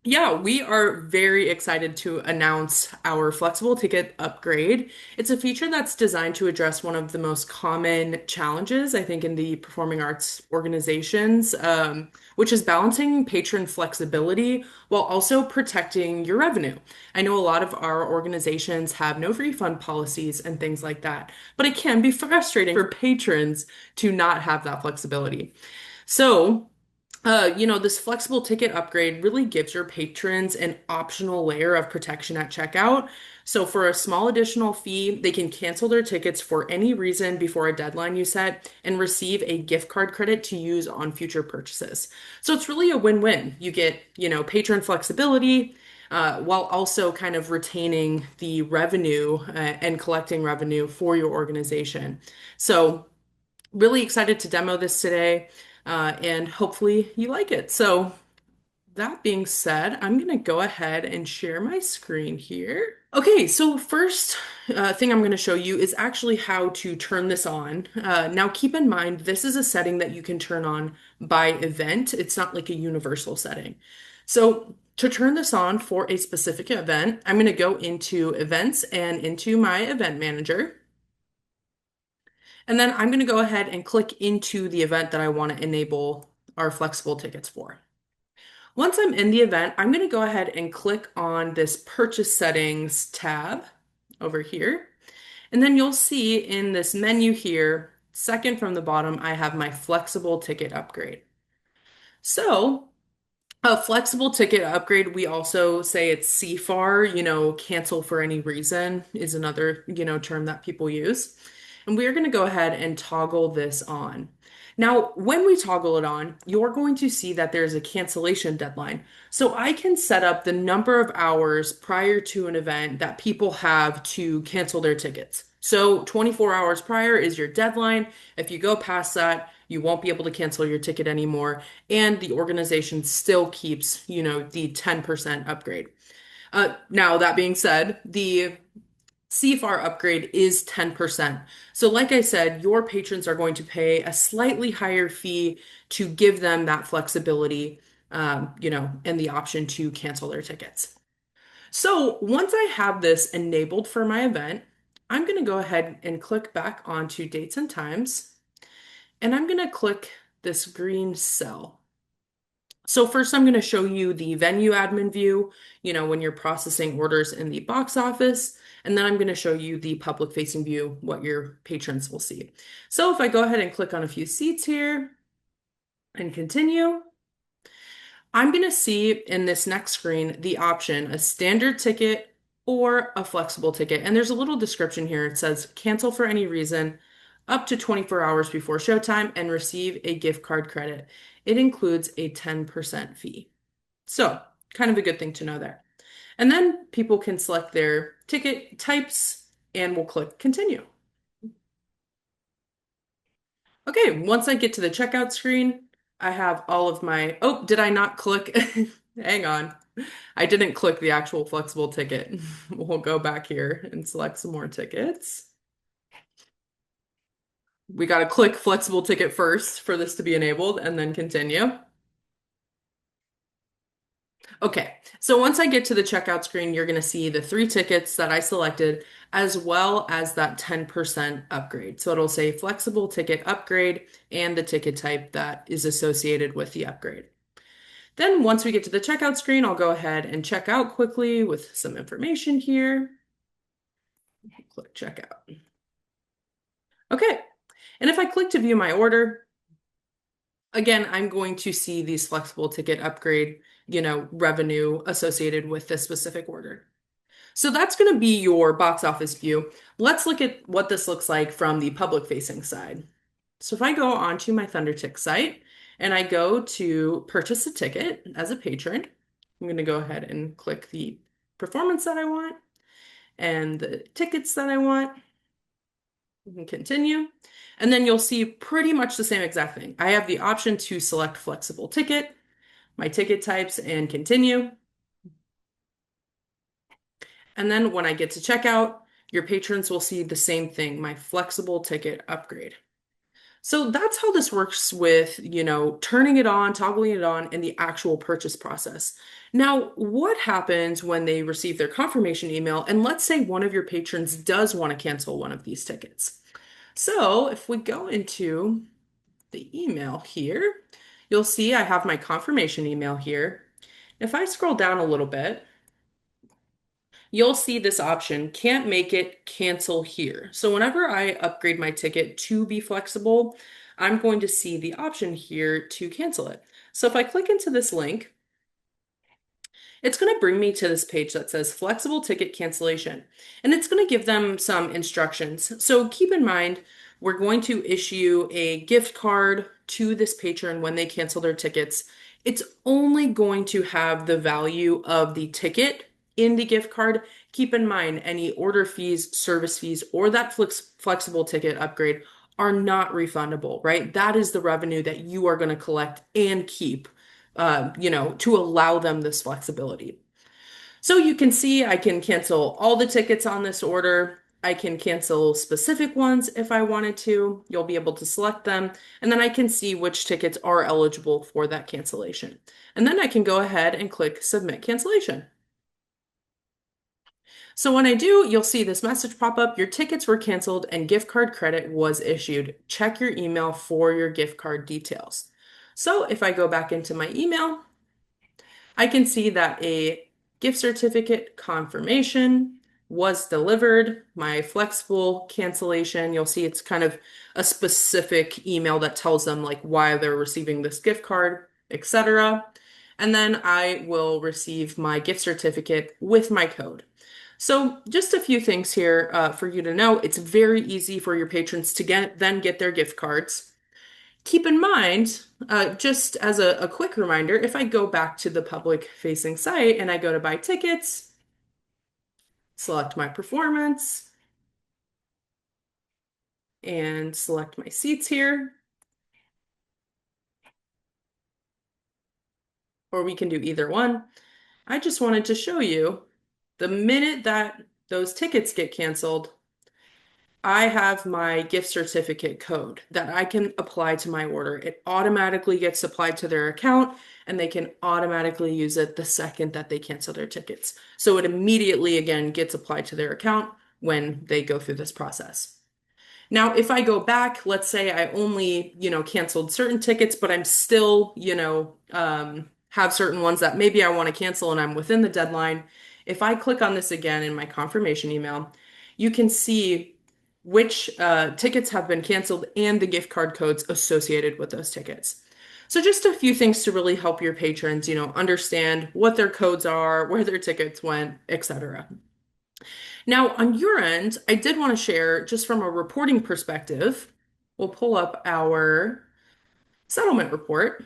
Yeah, we are very excited to announce our flexible ticket upgrade. It's a feature that's designed to address one of the most common challenges, I think, in the performing arts organizations, which is balancing patron flexibility while also protecting your revenue. I know a lot of our organizations have no refund policies and things like that, but it can be frustrating for patrons to not have that flexibility. So, this flexible ticket upgrade really gives your patrons an optional layer of protection at checkout. So, for a small additional fee, they can cancel their tickets for any reason before a deadline you set and receive a gift card credit to use on future purchases. So, it's really a win-win. You get, patron flexibility, while also kind of retaining the revenue, and collecting revenue for your organization. So, really excited to demo this today, and hopefully you like it. So, that being said, I'm going to go ahead and share my screen here. Okay, so first thing I'm going to show you is actually how to turn this on. Now, keep in mind, this is a setting that you can turn on by event. It's not like a universal setting. So, to turn this on for a specific event, I'm going to go into events and into my event manager. And then I'm going to go ahead and click into the event that I want to enable our flexible tickets for. Once I'm in the event, I'm going to go ahead and click on this purchase settings tab over here. And then you'll see in this menu here, second from the bottom, I have my flexible ticket upgrade. So a flexible ticket upgrade, we also say it's CFAR, cancel for any reason is another, term that people use. And we're going to go ahead and toggle this on. Now, when we toggle it on, you're going to see that there's a cancellation deadline. So I can set up the number of hours prior to an event that people have to cancel their tickets. So 24 hours prior is your deadline. If you go past that, you won't be able to cancel your ticket anymore, and the organization still keeps, the 10% upgrade. Now, that being said, the CFAR upgrade is 10%. So, like I said, your patrons are going to pay a slightly higher fee to give them that flexibility, and the option to cancel their tickets. So, once I have this enabled for my event, I'm going to go ahead and click back onto dates and times, and I'm going to click this green cell. So first I'm going to show you the venue admin view, when you're processing orders in the box office, and then I'm going to show you the public facing view, what your patrons will see. So if I go ahead and click on a few seats here and continue, I'm going to see in this next screen the option, a standard ticket or a flexible ticket. And there's a little description here. It says cancel for any reason up to 24 hours before showtime and receive a gift card credit. It includes a 10% fee. So, kind of a good thing to know there. And then people can select their ticket types and we'll click continue. Okay, once I get to the checkout screen, I have all of my, oh, did I not click? Hang on. I didn't click the actual flexible ticket. We'll go back here and select some more tickets. We got to click flexible ticket first for this to be enabled and then continue. Okay, so once I get to the checkout screen, you're going to see the three tickets that I selected, as well as that 10% upgrade. So it'll say flexible ticket upgrade and the ticket type that is associated with the upgrade. Then once we get to the checkout screen, I'll go ahead and check out quickly with some information here. Click checkout. Okay, and if I click to view my order, again, I'm going to see these flexible ticket upgrade, revenue associated with this specific order. So that's going to be your box office view. Let's look at what this looks like from the public facing side. So if I go onto my Thundertix site and I go to purchase a ticket as a patron, I'm going to go ahead and click the performance that I want and the tickets that I want. We can continue. And then you'll see pretty much the same exact thing. I have the option to select flexible ticket, my ticket types, and continue. And then when I get to checkout, your patrons will see the same thing, my flexible ticket upgrade. So that's how this works with, turning it on, toggling it on in the actual purchase process. Now, what happens when they receive their confirmation email? And let's say one of your patrons does want to cancel one of these tickets. So if we go into the email here, you'll see I have my confirmation email here. If I scroll down a little bit, you'll see this option, can't make it, cancel here. So whenever I upgrade my ticket to be flexible, I'm going to see the option here to cancel it. So if I click into this link, it's going to bring me to this page that says flexible ticket cancellation, and it's going to give them some instructions. So keep in mind, we're going to issue a gift card to this patron when they cancel their tickets. It's only going to have the value of the ticket in the gift card. Keep in mind, any order fees, service fees, or that flexible ticket upgrade are not refundable, right? That is the revenue that you are going to collect and keep to allow them this flexibility. So you can see I can cancel all the tickets on this order. I can cancel specific ones if I wanted to. You'll be able to select them, and then I can see which tickets are eligible for that cancellation. And then I can go ahead and click Submit Cancellation. So when I do, you'll see this message pop up. Your tickets were canceled and gift card credit was issued. Check your email for your gift card details. So if I go back into my email, I can see that a gift certificate confirmation was delivered. My flexible cancellation, you'll see it's kind of a specific email that tells them like why they're receiving this gift card, etc. And then I will receive my gift certificate with my code. So just a few things here for you to know. It's very easy for your patrons to get their gift cards. Keep in mind, just as a quick reminder, if I go back to the public facing site and I go to buy tickets, select my performance, and select my seats here, or we can do either one. I just wanted to show you the minute that those tickets get canceled, I have my gift certificate code that I can apply to my order. It automatically gets applied to their account and they can automatically use it the second that they cancel their tickets. So it immediately again gets applied to their account when they go through this process. Now, if I go back, let's say I only, canceled certain tickets, but I'm still, have certain ones that maybe I want to cancel and I'm within the deadline. If I click on this again in my confirmation email, you can see which tickets have been canceled and the gift card codes associated with those tickets. So just a few things to really help your patrons, understand what their codes are, where their tickets went, etc. Now, on your end, I did want to share just from a reporting perspective, we'll pull up our settlement report.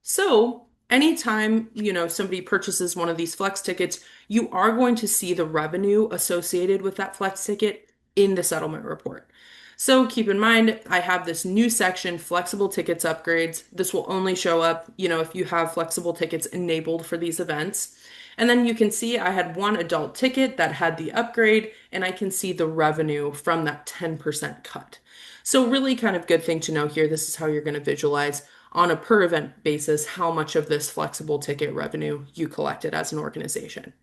So, anytime, somebody purchases one of these flex tickets, you are going to see the revenue associated with that flex ticket in the settlement report. So keep in mind, I have this new section, flexible tickets upgrades. This will only show up, if you have flexible tickets enabled for these events. And then you can see I had one adult ticket that had the upgrade, and I can see the revenue from that 10% cut. So really kind of good thing to know here. This is how you're going to visualize on a per event basis how much of this flexible ticket revenue you collected as an organization.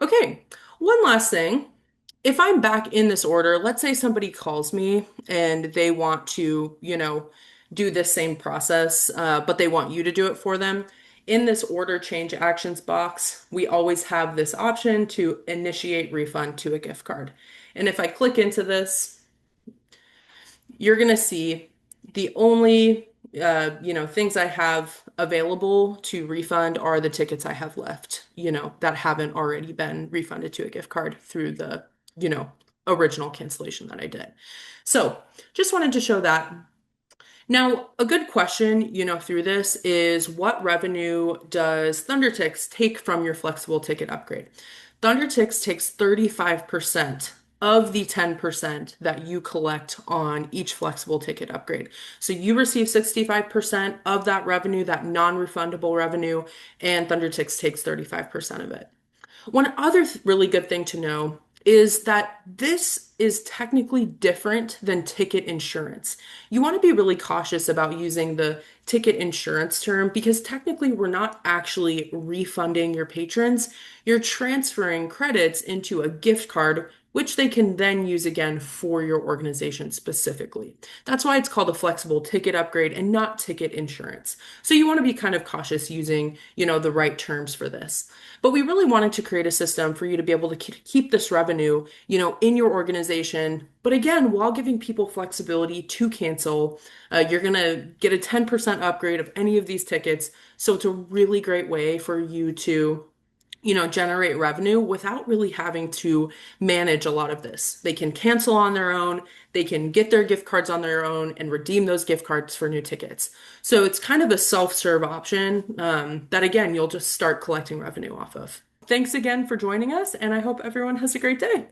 Okay, one last thing. If I'm back in this order, let's say somebody calls me and they want to, do this same process, but they want you to do it for them. In this order change actions box, we always have this option to initiate refund to a gift card. And if I click into this, you're going to see the only things I have available to refund are the tickets I have left, that haven't already been refunded to a gift card through the, original cancellation that I did. So just wanted to show that. Now, a good question, through this is what revenue does Thundertix take from your flexible ticket upgrade? Thundertix takes 35% of the 10% that you collect on each flexible ticket upgrade. So you receive 65% of that revenue, that non-refundable revenue, and Thundertix takes 35% of it. One other really good thing to know is that this is technically different than ticket insurance. You want to be really cautious about using the ticket insurance term because technically we're not actually refunding your patrons. You're transferring credits into a gift card, which they can then use again for your organization specifically. That's why it's called a flexible ticket upgrade and not ticket insurance. So you want to be kind of cautious using, the right terms for this. But we really wanted to create a system for you to be able to keep this revenue, in your organization. But again, while giving people flexibility to cancel, you're going to get a 10% upgrade of any of these tickets. So it's a really great way for you to generate revenue without really having to manage a lot of this. They can cancel on their own, they can get their gift cards on their own and redeem those gift cards for new tickets. So it's kind of a self-serve option that, again, you'll just start collecting revenue off of. Thanks again for joining us, and I hope everyone has a great day.